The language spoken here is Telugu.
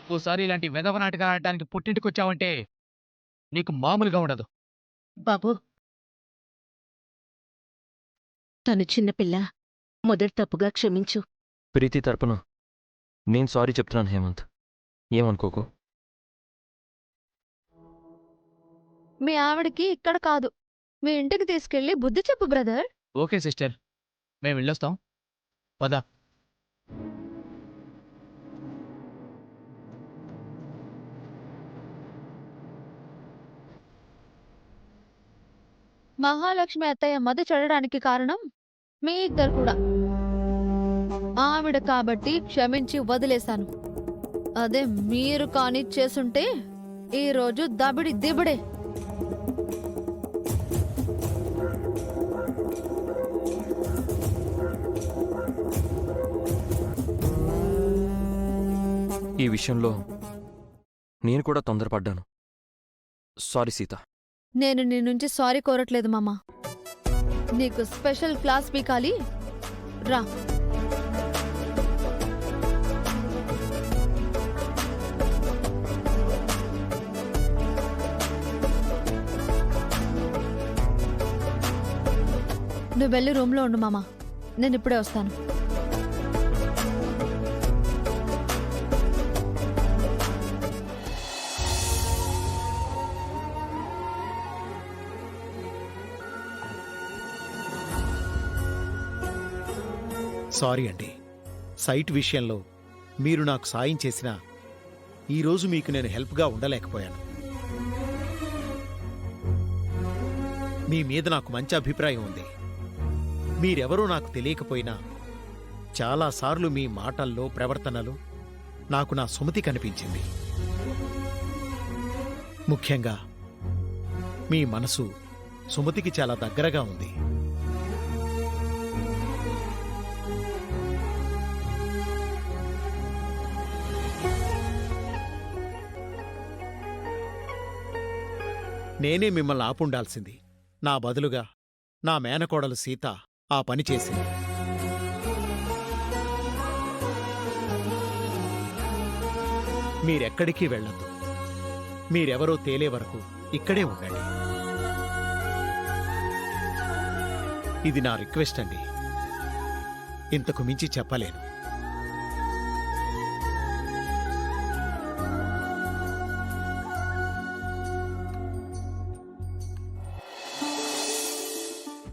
ఇంకోసారి ఇలాంటి వెధవ నాటకాలు ఆడటానికి పుట్టింటికొచ్చావంటే నీకు మామూలుగా ఉండదు. బాబు, తను చిన్నపిల్ల. మొదటి తప్పుగా క్షమించు. ప్రీతి తరపున నేను సారీ చెప్తున్నాను హేమంత్. ఏమనుకోకు. మీ ఆవిడకి ఇక్కడ కాదు, మీ ఇంటికి తీసుకెళ్లి బుద్ధి చెప్పు బ్రదర్. ఓకే సిస్టర్, మేము వెళ్ళొస్తాం. పద. మహాలక్ష్మి అత్తయ్య మది చెడడానికి కారణం మీ ఇద్దరు కూడా. ఆవిడ కాబట్టి క్షమించి వదిలేశాను. అదే మీరు కాని చేసుంటే ఈరోజు దబిడి దిబిడే. ఈ విషయంలో నేను కూడా తొందరపడ్డాను. సారీ సీత. నేను నీ నుంచి సారీ కోరట్లేదు మామా. నీకు స్పెషల్ క్లాస్ పీకాలి, రా. నువ్వు వెళ్ళి రూమ్లో ఉండు మామా, నేను ఇప్పుడే వస్తాను. సారీ అండి. సైట్ విషయంలో మీరు నాకు సాయం చేసినా ఈరోజు మీకు నేను హెల్ప్గా ఉండలేకపోయాను. మీ మీద నాకు మంచి అభిప్రాయం ఉంది. మీరెవరో నాకు తెలియకపోయినా చాలాసార్లు మీ మాటల్లో, ప్రవర్తనలో నాకు నా సుమతి కనిపించింది. ముఖ్యంగా మీ మనసు సుమతికి చాలా దగ్గరగా ఉంది. నేనే మిమ్మల్ని ఆపుండాల్సింది. నా బదులుగా నా మేనకోడలు సీత ఆ పని చేసింది. మీరెక్కడికి వెళ్ళొద్దు. మీరెవరో తేలే వరకు ఇక్కడే ఉండండి. ఇది నా రిక్వెస్ట్ అండి. ఇంతకు మించి చెప్పలేను.